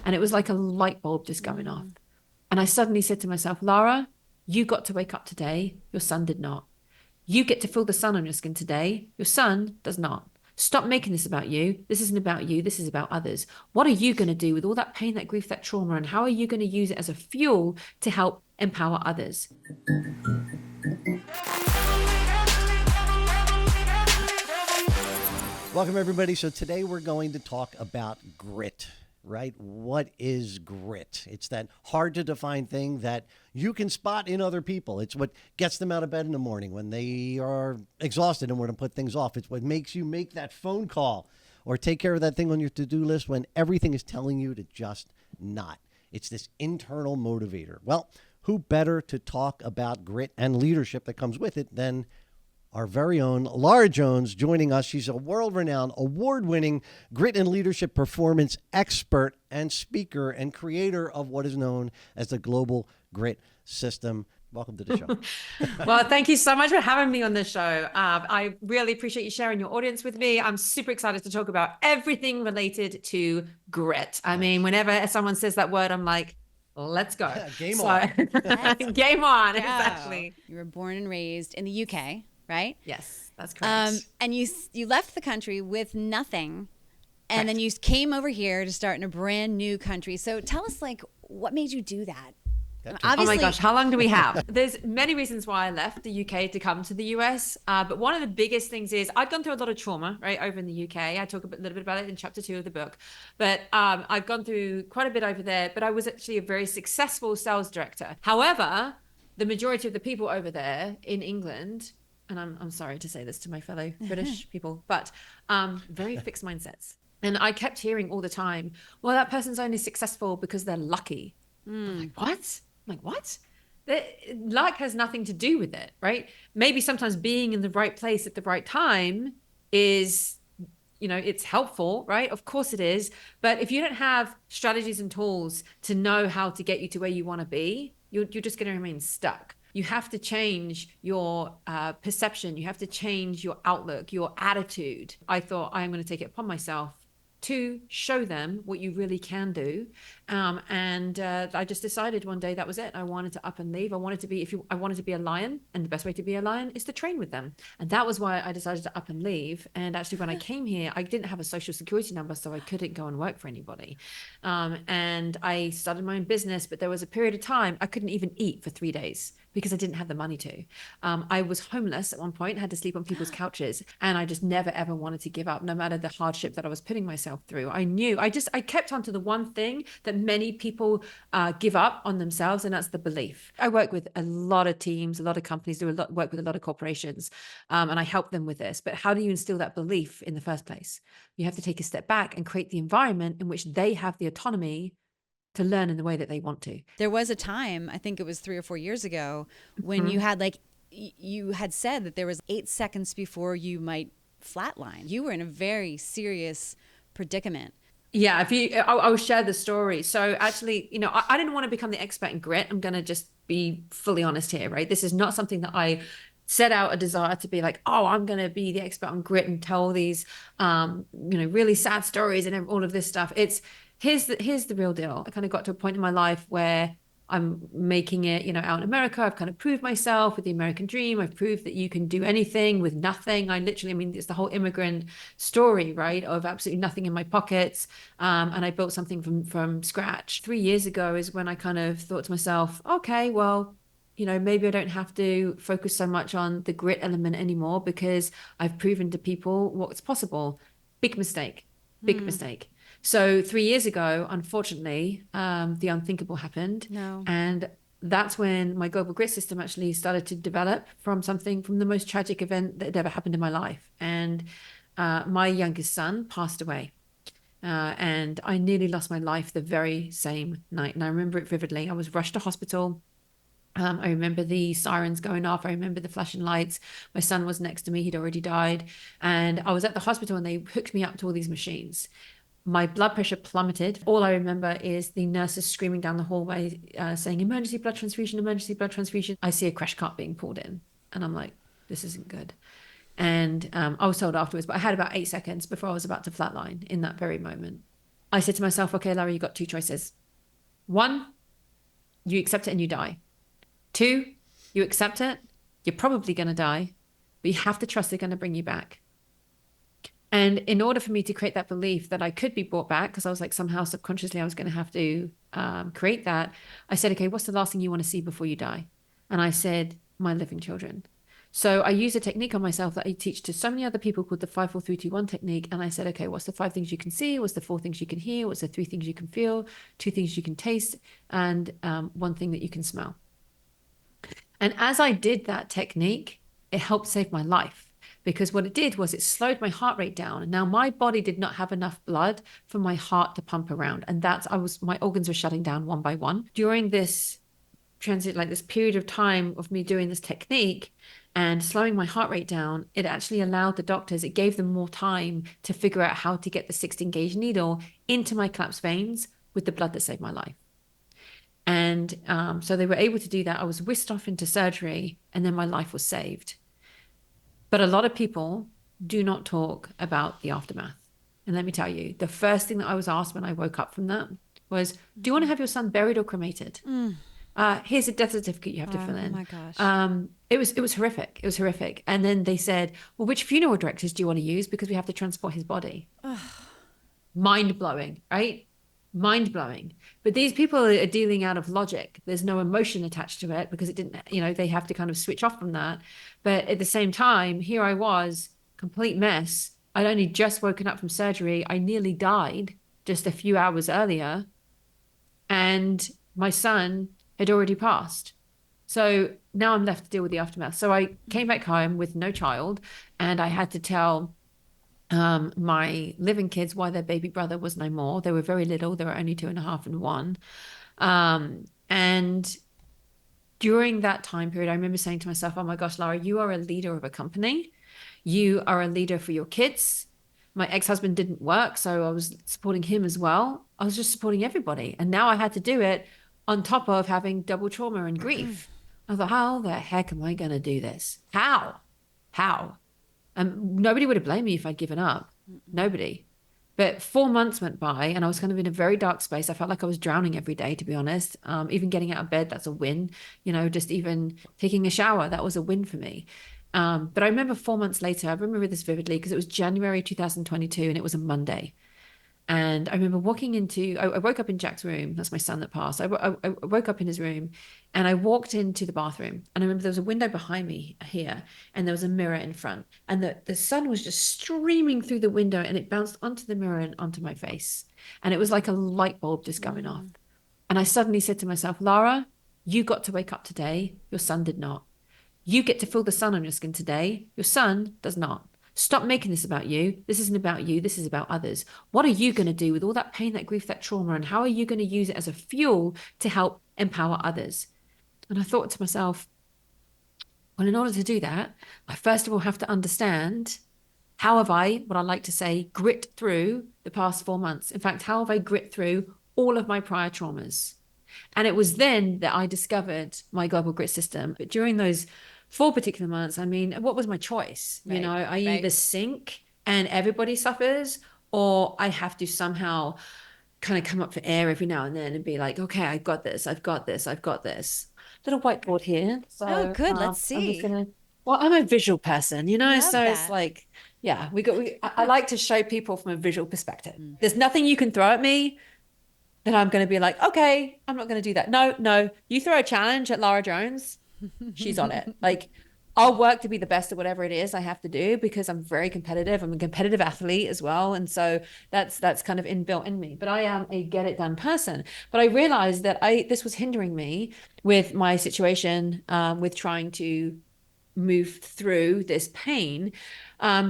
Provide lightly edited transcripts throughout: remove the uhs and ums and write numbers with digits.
And it was like a light bulb just going off. And I suddenly said to myself, Lara, you got to wake up today. Your son did not. You get to feel the sun on your skin today. Your son does not. Stop making this about you. This isn't about you. This is about others. What are you going to do with all that pain, that grief, that trauma? And how are you going to use it as a fuel to help empower others? Welcome, everybody. So today we're going to talk about grit, right? What is grit? It's that hard to define thing that you can spot in other people. It's what gets them out of bed in the morning when they are exhausted and want to put things off. It's what makes you make that phone call or take care of that thing on your to-do list when everything is telling you to just not. It's this internal motivator. Well, who better to talk about grit and leadership that comes with it than our very own Lara Jones joining us. She's a world-renowned, award-winning grit and leadership performance expert and speaker and creator of what is known as the Global Grit System. Welcome to the show. Well, thank you so much for having me on the show. I really appreciate you sharing your audience with me. I'm super excited to talk about everything related to grit. I mean, whenever someone says that word, I'm like, let's go. Game on. Game on, exactly. You were born and raised in the UK. Right? Yes, that's correct. And you left the country with nothing, and Correct. then you came over here to start in a brand new country. So tell us, like, what made you do that? Oh my gosh, how long do we have? There's many reasons why I left the UK to come to the US. But one of the biggest things is I've gone through a lot of trauma, right, over in the UK. I talk a little bit about it in chapter 2 of the book. But I've gone through quite a bit over there. But I was actually a very successful sales director. However, the majority of the people over there in England, and I'm sorry to say this to my fellow British people, but very fixed mindsets. And I kept hearing all the time, well, that person's only successful because they're lucky. I'm like, what? I'm like, what? Luck has nothing to do with it, right? Maybe sometimes being in the right place at the right time is, you know, it's helpful, right? Of course it is. But if you don't have strategies and tools to know how to get you to where you want to be, you're just going to remain stuck. You have to change your perception. You have to change your outlook, your attitude. I thought I'm going to take it upon myself to show them what you really can do. And I just decided one day that was it. I wanted to up and leave. I wanted to be a lion, and the best way to be a lion is to train with them. And that was why I decided to up and leave. And actually, when I came here, I didn't have a social security number, so I couldn't go and work for anybody. And I started my own business, but there was a period of time I couldn't even eat for 3 days because I didn't have the money to. I was homeless at one point, had to sleep on people's couches, and I just never ever wanted to give up, no matter the hardship that I was putting myself through. I kept on to the one thing that many people give up on themselves, and that's the belief. I work with a lot of teams, a lot of companies, work with a lot of corporations, and I help them with this. But how do you instill that belief in the first place? You have to take a step back and create the environment in which they have the autonomy to learn in the way that they want to. There was a time, I think it was 3 or 4 years ago, when you had said that there was 8 seconds before you might flatline. You were in a very serious predicament. Yeah, I'll share the story. So actually, you know, I didn't want to become the expert in grit. I'm going to just be fully honest here, right? This is not something that I set out a desire to be like, oh, I'm going to be the expert on grit and tell these, really sad stories and all of this stuff. Here's the real deal. I kind of got to a point in my life where I'm making it, out in America. I've kind of proved myself with the American dream. I've proved that you can do anything with nothing. It's the whole immigrant story, right? Of absolutely nothing in my pockets. And I built something from scratch. 3 years ago is when I kind of thought to myself, okay, well, maybe I don't have to focus so much on the grit element anymore because I've proven to people what's possible. Big mistake. So 3 years ago, unfortunately, the unthinkable happened. No. And that's when my global grit system actually started to develop from the most tragic event that had ever happened in my life. And my youngest son passed away. And I nearly lost my life the very same night. And I remember it vividly. I was rushed to hospital. I remember the sirens going off. I remember the flashing lights. My son was next to me. He'd already died. And I was at the hospital and they hooked me up to all these machines. My blood pressure plummeted. All I remember is the nurses screaming down the hallway saying, emergency blood transfusion, emergency blood transfusion. I see a crash cart being pulled in. And I'm like, this isn't good. And I was told afterwards, but I had about 8 seconds before I was about to flatline in that very moment. I said to myself, okay, Lara, you got two choices. One, you accept it and you die. Two, you accept it, you're probably going to die, but you have to trust they're going to bring you back. And in order for me to create that belief that I could be brought back, because I was like, somehow subconsciously I was going to have to create that, I said, okay, what's the last thing you want to see before you die? And I said, my living children. So I use a technique on myself that I teach to so many other people called the 5, 4, 3, 2, 1 technique. And I said, okay, what's the 5 things you can see? What's the 4 things you can hear? What's the 3 things you can feel? 2 things you can taste, and 1 thing that you can smell. And as I did that technique, it helped save my life, because what it did was it slowed my heart rate down. And now my body did not have enough blood for my heart to pump around. And my organs were shutting down one by one. During this transit, like this period of time of me doing this technique and slowing my heart rate down, it actually allowed the doctors, it gave them more time to figure out how to get the 16 gauge needle into my collapsed veins with the blood that saved my life. And so they were able to do that. I was whisked off into surgery, and then my life was saved. But a lot of people do not talk about the aftermath. And let me tell you, the first thing that I was asked when I woke up from that was, do you want to have your son buried or cremated? Here's a death certificate you have to fill in. Oh my gosh. It was horrific. It was horrific. And then they said, well, which funeral directors do you want to use? Because we have to transport his body. Mind blowing, right? Mind blowing. But these people are dealing out of logic. There's no emotion attached to it, because it didn't, they have to kind of switch off from that. But at the same time, here I was, complete mess. I'd only just woken up from surgery. I nearly died just a few hours earlier. And my son had already passed. So now I'm left to deal with the aftermath. So I came back home with no child, and I had to tell my living kids why their baby brother was no more. They were very little. They were only 2.5 and 1. And during that time period, I remember saying to myself, oh my gosh, Lara, you are a leader of a company. You are a leader for your kids. My ex-husband didn't work, so I was supporting him as well. I was just supporting everybody. And now I had to do it on top of having double trauma and grief. I thought, how the heck am I going to do this? How? Nobody would have blamed me if I'd given up. Nobody. But 4 months went by, and I was kind of in a very dark space. I felt like I was drowning every day, to be honest. Even getting out of bed, that's a win. Just even taking a shower, that was a win for me. But I remember 4 months later, I remember this vividly, because it was January 2022, and it was a Monday. And I remember I woke up in Jack's room. That's my son that passed. I woke up in his room, and I walked into the bathroom, and I remember there was a window behind me here, and there was a mirror in front, and the sun was just streaming through the window, and it bounced onto the mirror and onto my face. And it was like a light bulb just going off. And I suddenly said to myself, Lara, you got to wake up today. Your son did not. You get to feel the sun on your skin today. Your son does not. Stop making this about you. This isn't about you. This is about others. What are you going to do with all that pain, that grief, that trauma? And how are you going to use it as a fuel to help empower others? And I thought to myself, well, in order to do that, I first of all have to understand, how have I, what I like to say, grit through the past 4 months? In fact, how have I grit through all of my prior traumas? And it was then that I discovered my Global Grit system. But during those 4 particular months, what was my choice? Right, I either sink and everybody suffers, or I have to somehow kind of come up for air every now and then and be like, okay, I've got this. Little whiteboard here. So, oh, good. Let's see. I'm a visual person, Love so that. it's like, yeah, I like to show people from a visual perspective. There's nothing you can throw at me that I'm going to be like, okay, I'm not going to do that. No, you throw a challenge at Lara Jones, she's on it. Like, I'll work to be the best at whatever it is I have to do, because I'm very competitive. I'm a competitive athlete as well. And so that's kind of inbuilt in me, but I am a get it done person. But I realized that this was hindering me with my situation, with trying to move through this pain,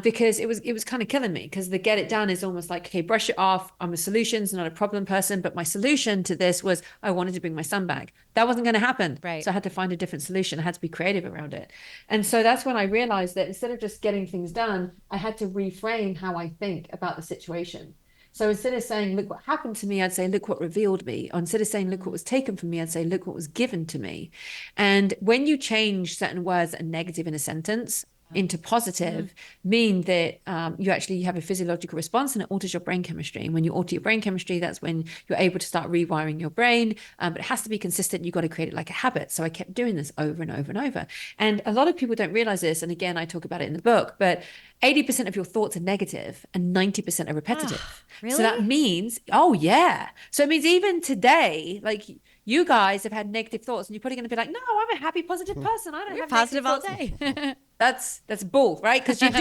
because it was kind of killing me, because the get it done is almost like, okay, brush it off. I'm a solutions, not a problem person. But my solution to this was I wanted to bring my son back. That wasn't going to happen. Right. So I had to find a different solution. I had to be creative around it. And so that's when I realized that instead of just getting things done, I had to reframe how I think about the situation. So instead of saying, look what happened to me, I'd say, look what revealed me. Or instead of saying, look what was taken from me, I'd say, look what was given to me. And when you change certain words that are negative in a sentence, into positive mean that you have a physiological response, and it alters your brain chemistry. And when you alter your brain chemistry, that's when you're able to start rewiring your brain. But it has to be consistent. You've got to create it like a habit. So I kept doing this over and over and over. And a lot of people don't realize this. And again, I talk about it in the book, but 80% of your thoughts are negative and 90% are repetitive. Really? So that means, oh yeah. So it means even today, like you guys have had negative thoughts, and you're probably going to be like, no, I'm a happy, positive person. I don't have positive all negative day. thoughts. That's bull, right? Because you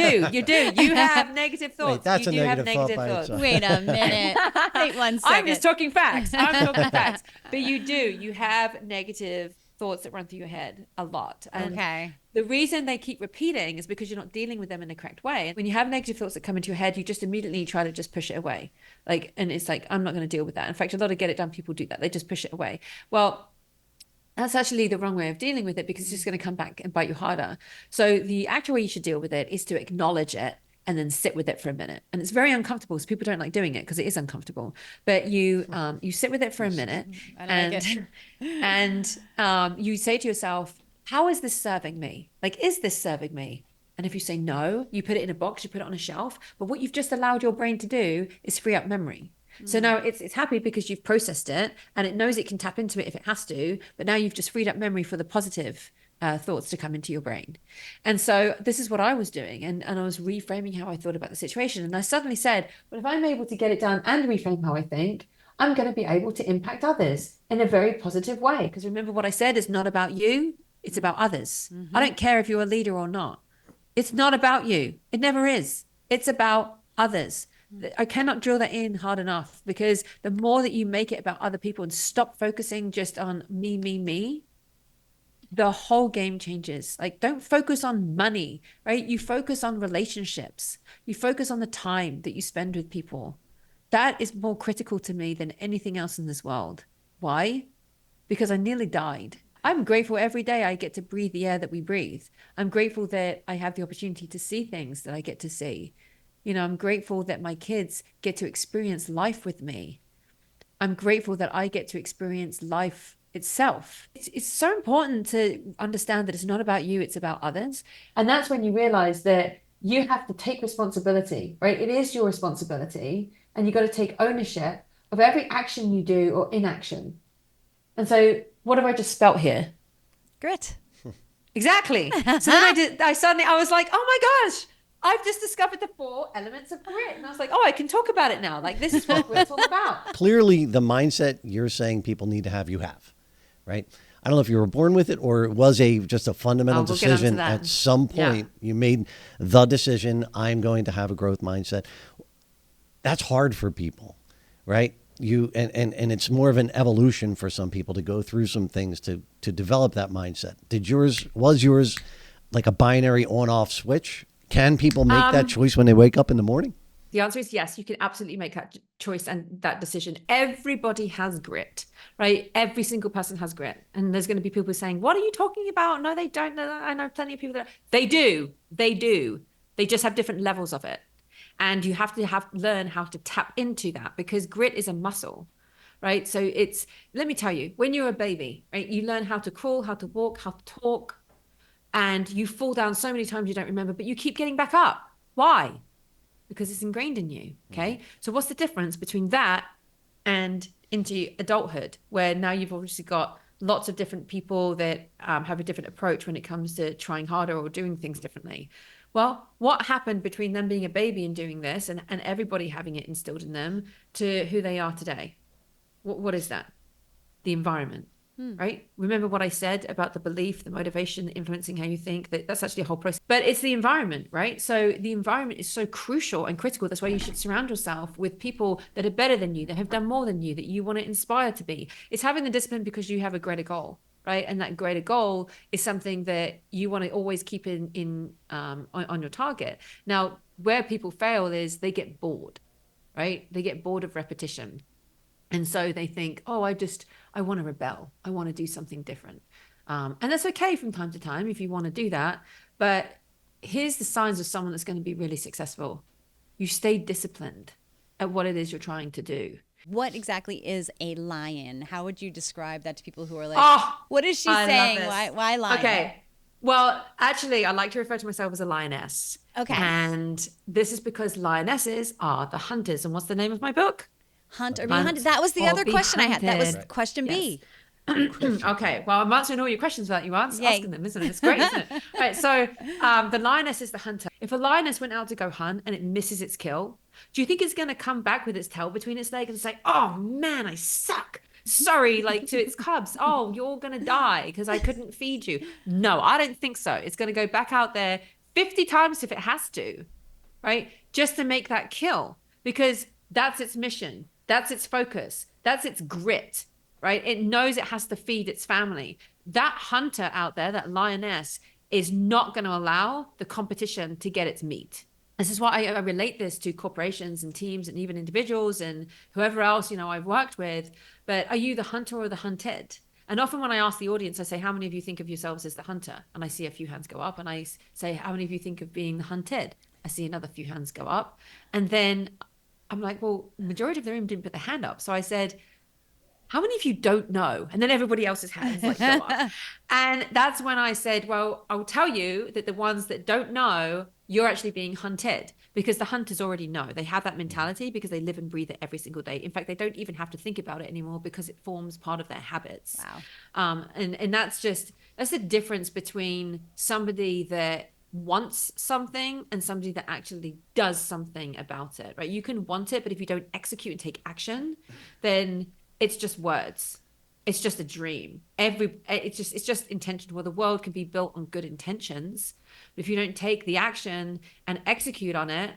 have negative thoughts. Wait, that's you a do have negative thought negative by thoughts. itself. Wait a minute. Wait 1 second. I'm just talking facts. I'm talking facts. But you have negative thoughts that run through your head a lot. And Okay. the reason they keep repeating is because you're not dealing with them in the correct way. When you have negative thoughts that come into your head, you just immediately try to just push it away. And it's like, I'm not going to deal with that. In fact, a lot of get it done people do that. They just push it away. Well, that's actually the wrong way of dealing with it, because it's just going to come back and bite you harder. So the actual way you should deal with it is to acknowledge it and then sit with it for a minute. And it's very uncomfortable, so people don't like doing it because it is uncomfortable. But you sit with it for a minute, and you say to yourself, how is this serving me? Like, is this serving me? And if you say no, you put it in a box, you put it on a shelf. But what you've just allowed your brain to do is free up memory. So now it's happy because you've processed it, and it knows it can tap into it if it has to. But now you've just freed up memory for the positive thoughts to come into your brain. And so this is what I was doing. And I was reframing how I thought about the situation. And I suddenly said, well, if I'm able to get it done and reframe how I think, I'm going to be able to impact others in a very positive way. Because remember what I said, it's not about you, it's about others. I don't care if you're a leader or not. It's not about you. It never is. It's about others. I cannot drill that in hard enough, because the more that you make it about other people and stop focusing just on me, the whole game changes. Like, don't focus on money, right? You focus on relationships. You focus on the time that you spend with people. That is more critical to me than anything else in this world. Why? Because I nearly died. I'm grateful every day I get to breathe the air that we breathe. I'm grateful that I have the opportunity to see things that I get to see. I'm grateful that my kids get to experience life with me. I'm grateful that I get to experience life itself. It's so important to understand that it's not about you, it's about others. And that's when you realize that you have to take responsibility, right? It is your responsibility, and you got to take ownership of every action you do or inaction. And so what have I just spelt here? Grit. Exactly. So then I was like, oh my gosh, I've just discovered the 4 elements of grit. And I was like, oh, I can talk about it now. Like, this is what grit's all about. Clearly, the mindset you're saying people need to have, you have, right? I don't know if you were born with it or it was just a fundamental decision at some point. Yeah. You made the decision, I'm going to have a growth mindset. That's hard for people, right? And it's more of an evolution for some people to go through some things to develop that mindset. Was yours like a binary on-off switch? Can people make that choice when they wake up in the morning? The answer is yes, you can absolutely make that choice and that decision. Everybody has grit, right? Every single person has grit. And there's going to be people saying, what are you talking about? No, they don't. No, I know plenty of people that they do. They do. They just have different levels of it. And you have to learn how to tap into that, because grit is a muscle, right? So let me tell you, when you're a baby, right, you learn how to crawl, how to walk, how to talk, and you fall down so many times you don't remember, but you keep getting back up. Why? Because it's ingrained in you, okay? So what's the difference between that and into adulthood, where now you've obviously got lots of different people that have a different approach when it comes to trying harder or doing things differently? Well, what happened between them being a baby and doing this and everybody having it instilled in them to who they are today? What is that? The environment, right? Remember what I said about the belief, the motivation, influencing how you think? That's actually a whole process. But it's the environment, right? So the environment is so crucial and critical. That's why you should surround yourself with people that are better than you, that have done more than you, that you want to inspire to be. It's having the discipline because you have a greater goal. Right. And that greater goal is something that you want to always keep on your target. Now, where people fail is they get bored, right? They get bored of repetition. And so they think, oh, I want to rebel. I want to do something different. And that's okay from time to time if you want to do that. But here's the signs of someone that's going to be really successful. You stay disciplined at what it is you're trying to do. What exactly is a lion? How would you describe that to people who are like, what is she saying? Why lion? Okay. Well, actually, I like to refer to myself as a lioness. Okay. And this is because lionesses are the hunters. And what's the name of my book? Hunt or be Hunt hunted. That was the or other be question I had. That was hunted. question B. Okay, well, I'm answering all your questions without you Yay. asking them, isn't it? It's great, isn't it? All right, so the lioness is the hunter. If a lioness went out to go hunt and it misses its kill, do you think it's going to come back with its tail between its legs and say, oh man, I suck? Sorry, like to its cubs, oh, you're going to die because I couldn't feed you. No, I don't think so. It's going to go back out there 50 times if it has to, right? Just to make that kill, because that's its mission. That's its focus. That's its grit, right? It knows it has to feed its family. That hunter out there, that lioness, is not going to allow the competition to get its meat. This is why I relate this to corporations and teams and even individuals and whoever else, you know, I've worked with. But are you the hunter or the hunted? And often when I ask the audience, I say, how many of you think of yourselves as the hunter? And I see a few hands go up. And I say, how many of you think of being the hunted? I see another few hands go up. And then I'm like, well, the majority of the room didn't put the hand up. So I said, how many of you don't know? And then everybody else's hands like go up. And that's when I said, well, I'll tell you that the ones that don't know, you're actually being hunted, because the hunters already know. They have that mentality because they live and breathe it every single day. In fact, they don't even have to think about it anymore because it forms part of their habits. Wow. And that's the difference between somebody that wants something and somebody that actually does something about it, right? You can want it, but if you don't execute and take action, then it's just words. It's just a dream. It's just intention. Well, the world can be built on good intentions, but if you don't take the action and execute on it,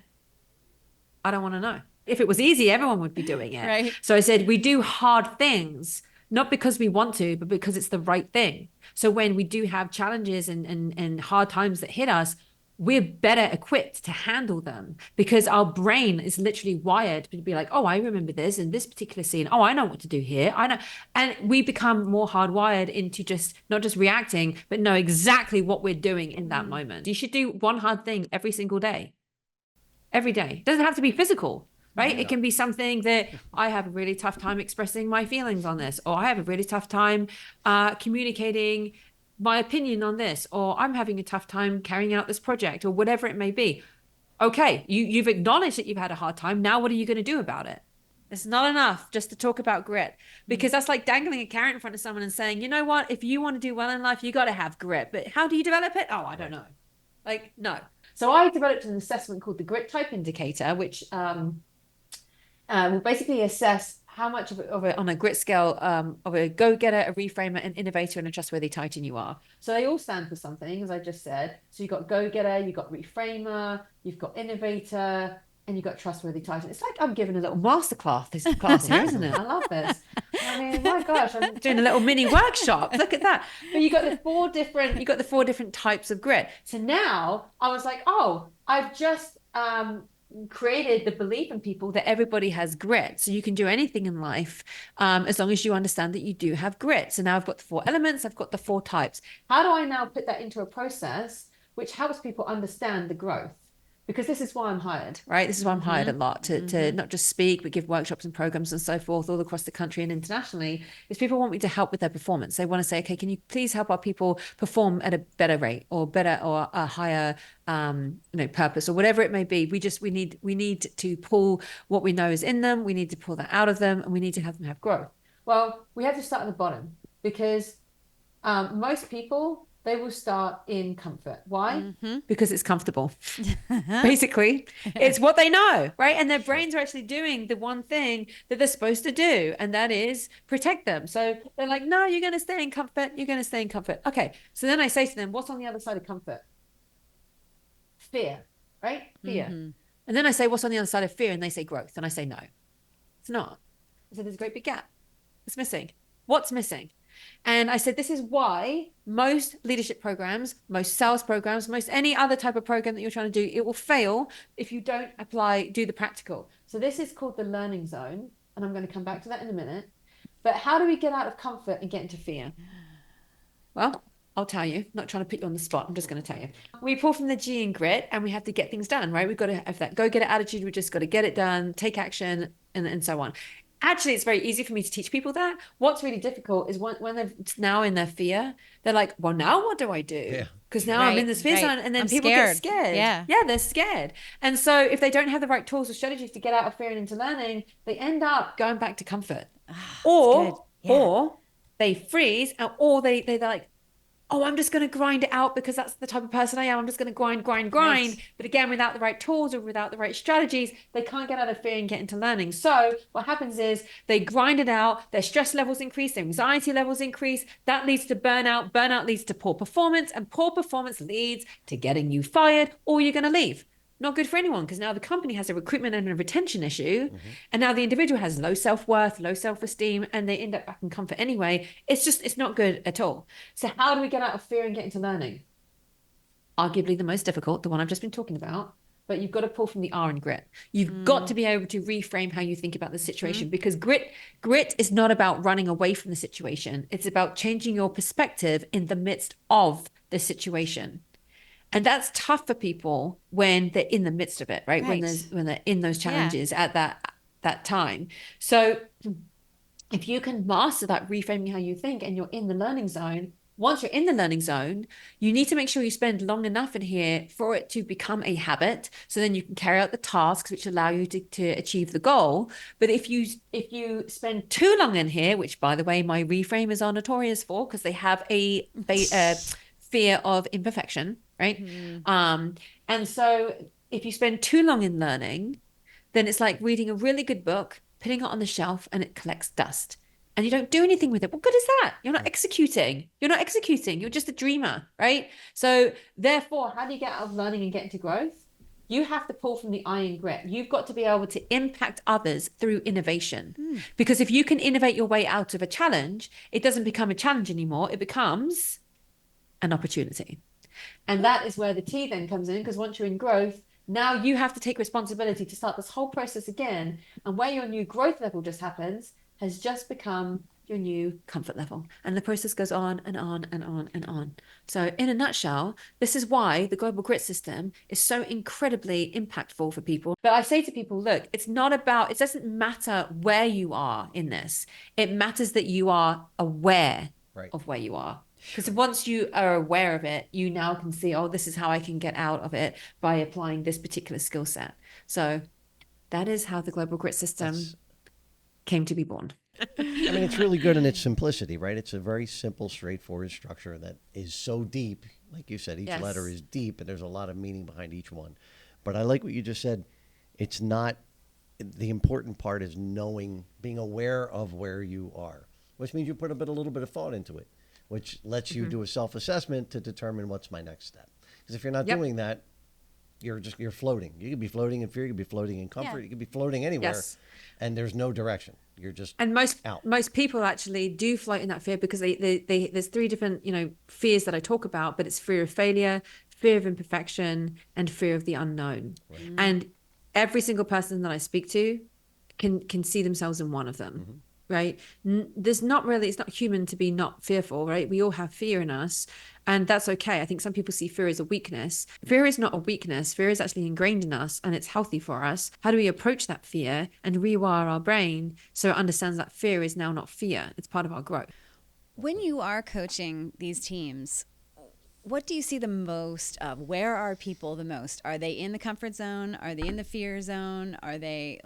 I don't want to know. If it was easy, everyone would be doing it. Right. So I said, we do hard things, not because we want to, but because it's the right thing. So when we do have challenges and hard times that hit us, we're better equipped to handle them because our brain is literally wired to be like, oh, I remember this in this particular scene. Oh, I know what to do here. I know. And we become more hardwired into just not just reacting, but know exactly what we're doing in that moment. You should do one hard thing every single day. Every day. It doesn't have to be physical, right? Yeah. It can be something that I have a really tough time expressing my feelings on this, or I have a really tough time communicating my opinion on this, or I'm having a tough time carrying out this project, or whatever it may be. Okay, you've acknowledged that you've had a hard time. Now what are you going to do about it? It's not enough just to talk about grit, because that's like dangling a carrot in front of someone and saying, you know what, if you want to do well in life, you got to have grit. But how do you develop it? Oh, I don't know. Like, no. So I developed an assessment called the Grit Type Indicator, which will basically assess how much of a on a grit scale of a go-getter, a reframer, an innovator, and a trustworthy titan you are. So they all stand for something, as I just said. So you've got go-getter, you've got reframer, you've got innovator, and you've got trustworthy titan. It's like I'm giving a little masterclass this class here, isn't it? I love this. I mean, my gosh, I'm doing a little mini workshop. Look at that. But you got the four different types of grit. So now I was like, oh, I've just created the belief in people that everybody has grit. So you can do anything in life as long as you understand that you do have grit. So now I've got the 4 elements, I've got the 4 types. How do I now put that into a process which helps people understand the growth? Because this is why I'm hired, right? This is why I'm hired a lot to not just speak, but give workshops and programs and so forth all across the country and internationally, is people want me to help with their performance. They want to say, okay, can you please help our people perform at a better rate or better or a higher purpose or whatever it may be. We need to pull what we know is in them. We need to pull that out of them, and we need to have them have growth. Well, we have to start at the bottom, because most people, they will start in comfort. Why? Because it's comfortable. Basically, it's what they know, right? And their brains are actually doing the one thing that they're supposed to do, and that is protect them. So they're like, no, you're going to stay in comfort. You're going to stay in comfort. Okay. So then I say to them, what's on the other side of comfort? Fear, right? Fear. And then I say, what's on the other side of fear? And they say growth. And I say, no, it's not. I said, there's a great big gap. It's missing. What's missing? And I said, this is why most leadership programs, most sales programs, most any other type of program that you're trying to do, it will fail if you don't do the practical. So this is called the learning zone. And I'm going to come back to that in a minute. But how do we get out of comfort and get into fear? Well, I'll tell you, not trying to put you on the spot. I'm just going to tell you. We pull from the G in grit, and we have to get things done, right? We've got to have that go-getter attitude. We just got to get it done, take action, and so on. Actually, it's very easy for me to teach people that. What's really difficult is when they're now in their fear, they're like, well, now what do I do? Yeah. because now I'm in this fear zone, and then I'm people get scared. Yeah, they're scared. And so if they don't have the right tools or strategies to get out of fear and into learning, they end up going back to comfort. Or they freeze, or they're like, oh, I'm just going to grind it out because that's the type of person I am. I'm just going to grind. Right. But again, without the right tools or without the right strategies, they can't get out of fear and get into learning. So what happens is they grind it out, their stress levels increase, their anxiety levels increase. That leads to burnout. Burnout leads to poor performance, and poor performance leads to getting you fired, or you're going to leave. Not good for anyone, because now the company has a recruitment and a retention issue, and now the individual has low self-worth, low self-esteem, and they end up back in comfort anyway. It's not good at all. So how do we get out of fear and get into learning? Arguably the most difficult, the one I've just been talking about, but you've got to pull from the R in grit. You've got to be able to reframe how you think about the situation, because grit is not about running away from the situation. It's about changing your perspective in the midst of the situation. And that's tough for people when they're in the midst of it, right? When they're in those challenges at that time. So if you can master that reframing how you think, and you're in the learning zone, once you're in the learning zone, you need to make sure you spend long enough in here for it to become a habit. So then you can carry out the tasks which allow you to achieve the goal. But if you spend too long in here, which by the way, my reframers are notorious for, because they have a fear of imperfection, right? And so if you spend too long in learning, then it's like reading a really good book, putting it on the shelf, and it collects dust, and you don't do anything with it. What good is that? You're not executing. You're just a dreamer, right? So therefore, how do you get out of learning and get into growth? You have to pull from the I in grit. You've got to be able to impact others through innovation. Because if you can innovate your way out of a challenge, it doesn't become a challenge anymore. It becomes an opportunity. And that is where the T then comes in, because once you're in growth, now you have to take responsibility to start this whole process again. And where your new growth level just happens has just become your new comfort level. And the process goes on and on and on and on. So in a nutshell, this is why the Global Grit system is so incredibly impactful for people. But I say to people, look, it doesn't matter where you are in this. It matters that you are aware of where you are. Because once you are aware of it, you now can see, oh, this is how I can get out of it by applying this particular skill set. So that is how the Global Grit system came to be born. I mean, it's really good in its simplicity, right? It's a very simple, straightforward structure that is so deep. Like you said, each letter is deep, and there's a lot of meaning behind each one. But I like what you just said. It's not, the important part is being aware of where you are, which means you put a little bit of thought into it, which lets you do a self-assessment to determine what's my next step. Because if you're not doing that, you're floating. You could be floating in fear, you could be floating in comfort, you could be floating anywhere, and there's no direction. You're just most people actually do float in that fear, because there's three different fears that I talk about, but it's fear of failure, fear of imperfection, and fear of the unknown. Right. And every single person that I speak to can see themselves in one of them. Right? It's not human to be not fearful, right? We all have fear in us, and that's okay. I think some people see fear as a weakness. Fear is not a weakness. Fear is actually ingrained in us, and it's healthy for us. How do we approach that fear and rewire our brain so it understands that fear is now not fear? It's part of our growth. When you are coaching these teams, what do you see the most of? Where are people the most? Are they in the comfort zone? Are they in the fear zone? Are they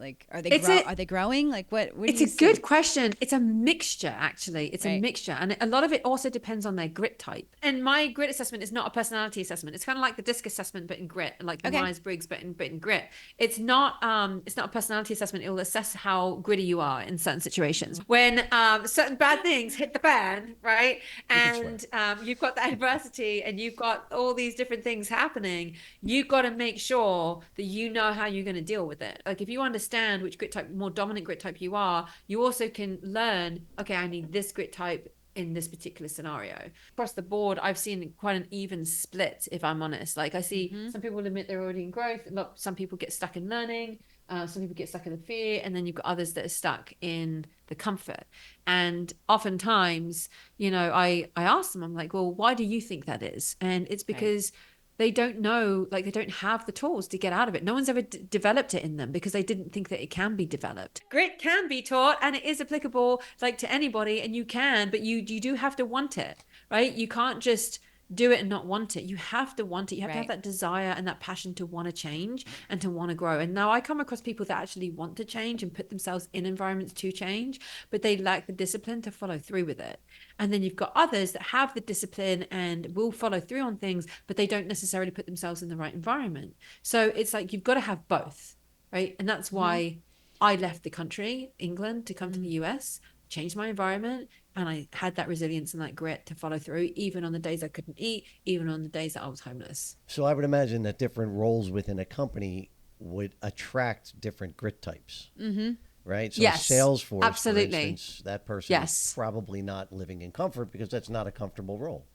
growing? Like what do you see? It's a good question. It's a mixture, actually. It's a mixture. And a lot of it also depends on their grit type. And my grit assessment is not a personality assessment. It's kind of like the DISC assessment, but in grit, like the Myers-Briggs, but in grit. It's not a personality assessment. It will assess how gritty you are in certain situations. When certain bad things hit the fan, right? And you've got the adversity, and you've got all these different things happening, you've got to make sure that you know how you're going to deal with it. Like if you understand which grit type, more dominant grit type you are, you also can learn, okay, I need this grit type in this particular scenario. Across the board, I've seen quite an even split, if I'm honest. Like I see some people admit they're already in growth, some people get stuck in learning, some people get stuck in the fear, and then you've got others that are stuck in the comfort. And oftentimes, I ask them, I'm like, well, why do you think that is? And it's because they don't know, like they don't have the tools to get out of it. No one's ever developed it in them because they didn't think that it can be developed. Grit can be taught, and it is applicable like to anybody, and you can, but you do have to want it, right? You can't just do it and not want it. You have to want it. You have to have Right. that desire and that passion to want to change and to want to grow. And now I come across people that actually want to change and put themselves in environments to change, but they lack the discipline to follow through with it. And then you've got others that have the discipline and will follow through on things, but they don't necessarily put themselves in the right environment. So it's like you've got to have both, right? And that's why I left the country, England, to come to the US, changed my environment, and I had that resilience and that grit to follow through, even on the days I couldn't eat, even on the days that I was homeless. So I would imagine that different roles within a company would attract different grit types. Mm-hmm. Right? So Yes, Salesforce, absolutely. for instance, that person is probably not living in comfort because that's not a comfortable role.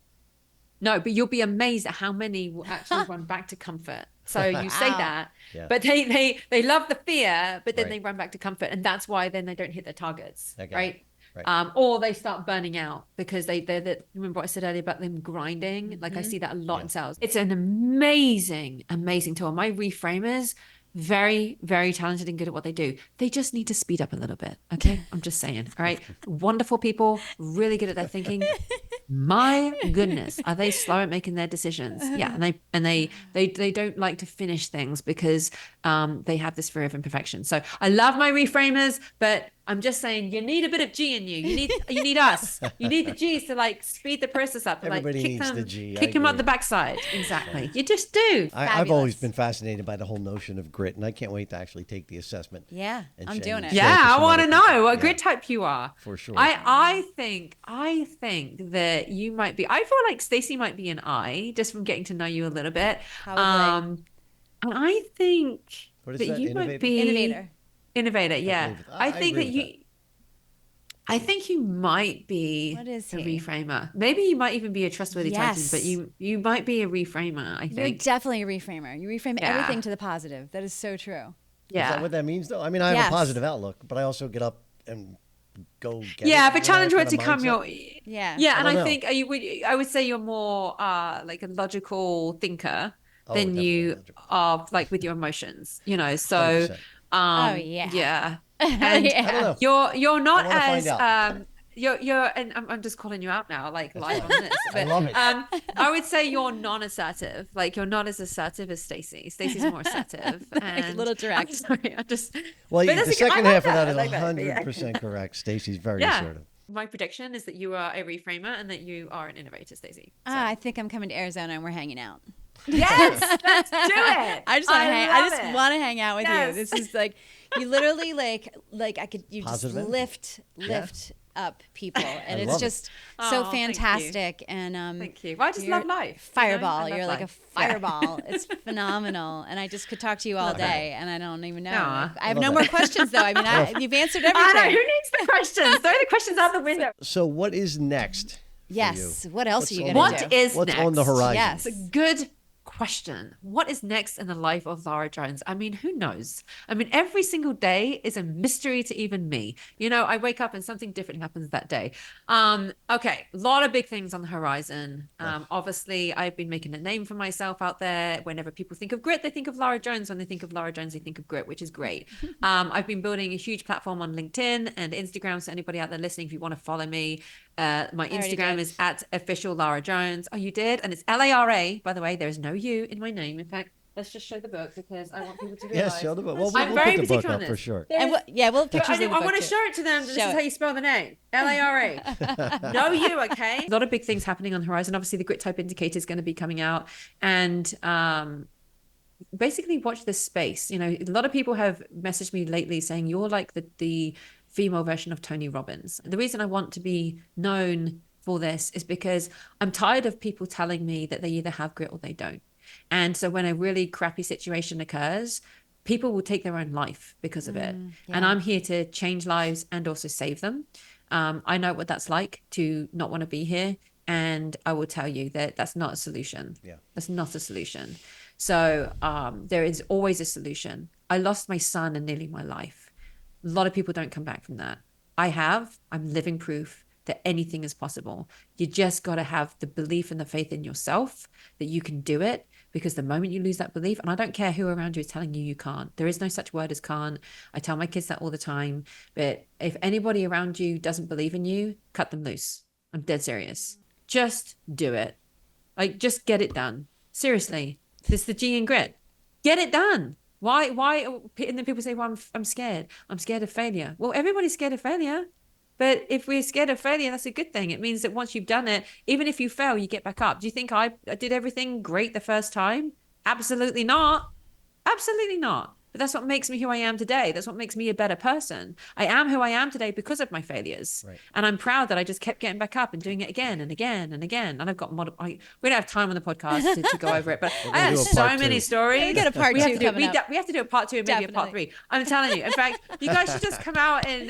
No, but you'll be amazed at how many will actually run back to comfort. So you say that, Yeah. but they love the fear, but then Right. they run back to comfort, and that's why then they don't hit their targets, Okay. right? Right. Or they start burning out because they remember what I said earlier about them grinding. Like I see that a lot in sales. It's an amazing tool. My reframers, very, very talented and good at what they do. They just need to speed up a little bit. Okay. I'm just saying. All right. Wonderful people, really good at their thinking. My goodness, are they slow at making their decisions? Yeah, and they don't like to finish things because they have this fear of imperfection. So I love my reframers, but I'm just saying you need a bit of G in you. You need us. You need the G's to like speed the process up. Everybody like needs the G. Kick them up agree. the backside. Exactly. You just do. I've always been fascinated by the whole notion of grit, and I can't wait to actually take the assessment. Yeah, and I'm sh- doing and it. show Yeah, to I some want to other know people. what Yeah, grid type you are. for sure. I think that you might be. I feel like Stacey might be an I, just from getting to know you a little bit. Probably. And I think What is that that, you might innovator? Innovator. Innovator. Yeah, believe it. I I think agree that with you. that. I think you might be What is a he? reframer. Maybe you might even be a trustworthy Titan, but Yes. you might be a reframer. I You're think. definitely a reframer. You reframe Yeah. everything to the positive. That is so true. Is Yeah. that what that means, though? I mean, I have Yes. a positive outlook, but I also get up and go get Yeah, it, but challenge kind words of become mindset. your Yeah. yeah, and don't I know. think I would say you're more like a logical thinker Oh, than definitely you logical. are like with your emotions, you know. So 100%. Oh, yeah. yeah. And Yeah. I don't know. you're not I wanna as find out. you're and I'm just calling you out now, like live on this. I But love it. I would say you're non-assertive. Like you're not as assertive as Stacey. Stacey's more assertive and a little direct. I'm sorry, I just Well, but the that's okay. second I like half of that I is like that, but yeah. 100% correct. Stacey's very Yeah. assertive. My prediction is that you are a reframer and that you are an innovator, Stacey. So. I think I'm coming to Arizona and we're hanging out. Yes, let's do it. I just want to hang. I love just it. want to hang out with Yes. you. This is like you literally like I could you Positive just energy. lift up people, and I it's love it. just Oh, so thank you. fantastic. And Thank you. Well, I just you're love life. Fireball. You know? I You're love like a life. Yeah. fireball. It's phenomenal, and I just could talk to you all Love day, and I don't even know. Aw. Like, I have love no it. more questions though. I mean, you've answered I know. everything. Who needs the questions? Throw the questions out the window. So, what is next? for Yes. you? What else What's are you on gonna the- What do? is What's next? on the horizon? Yes. It's a good question. What is next in the life of Lara Jones? I mean, who knows? I mean, every single day is a mystery to even me. You know, I wake up and something different happens that day. Okay, a lot of big things on the horizon. Obviously, I've been making a name for myself out there. Whenever people think of grit, they think of Lara Jones. When they think of Lara Jones, they think of grit, which is great. I've been building a huge platform on LinkedIn and Instagram. So anybody out there listening, if you want to follow me, my already Instagram did. is at official Lara Jones. Oh, you did? And it's Lara. By the way, there's no U in my name. In fact, let's just show the book because I want people to realize. Yes, show the book. Well, I'm we'll very put the book particular on up for this. sure. And we'll have pictures of the I book want to too. show it to them. This Show is it. how you spell the name. Lara. No U, okay? A lot of big things happening on the horizon. Obviously, the grit type indicator is going to be coming out. And basically watch this space. You know, a lot of people have messaged me lately saying you're like the female version of Tony Robbins. The reason I want to be known for this is because I'm tired of people telling me that they either have grit or they don't. And so when a really crappy situation occurs, people will take their own life because of it. And I'm here to change lives and also save them. I know what that's like to not want to be here. And I will tell you that that's not a solution. Yeah. That's not a solution. So there is always a solution. I lost my son in nearly my life. A lot of people don't come back from that. I'm living proof that anything is possible. You just got to have the belief and the faith in yourself that you can do it, because the moment you lose that belief, and I don't care who around you is telling you you can't, there is no such word as can't. I tell my kids that all the time, but if anybody around you doesn't believe in you, cut them loose. I'm dead serious. Just do it. Like, just get it done. Seriously. This is the G in grit. Get it done. Why? And then people say, well, I'm scared. I'm scared of failure. Well, everybody's scared of failure. But if we're scared of failure, that's a good thing. It means that once you've done it, even if you fail, you get back up. Do you think I did everything great the first time? Absolutely not. Absolutely not. But that's what makes me who I am today. That's what makes me a better person. I am who I am today because of my failures. Right. And I'm proud that I just kept getting back up and doing it again and again and again. And I've got we don't have time on the podcast to go over it, but I have so many stories. We got a part two coming up. We have to do a part 2 and maybe a part 3. I'm telling you. In fact, you guys should just come out and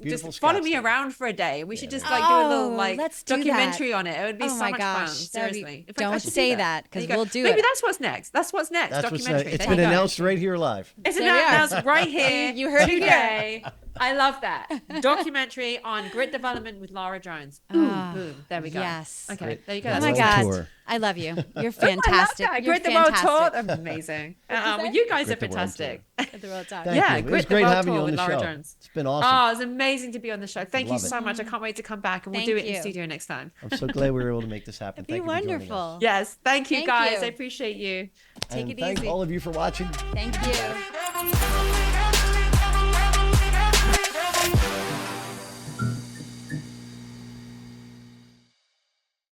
just follow me around for a day. We should just do a little documentary on it. It would be so much fun. Seriously. Don't say that because we'll do it. Maybe that's what's next. That's what's next. Documentary. It's been announced right here live. It's announced right here. You heard it today. I love that. Documentary on grit development with Lara Jones. Boom. There we go. Yes. Okay. There you go. Oh That's my awesome. God. I love you. You're fantastic. I love that. You're Grit the World fantastic. Tour. Amazing. Well, you guys are fantastic. At the World Tour. Thank Yeah, you. It was Grit the great World having you Tour on with the Lara show. Jones. It's been awesome. Oh, it's amazing to be on the show. Thank you Love it. so much. I can't wait to come back and we'll Thank do it in you. the studio next time. I'm so glad we were able to make this happen. It'd be Thank you for joining us. wonderful. Yes. Thank you, Thank guys. you. I appreciate you. Take And it thank easy. all of you for watching. Thank you.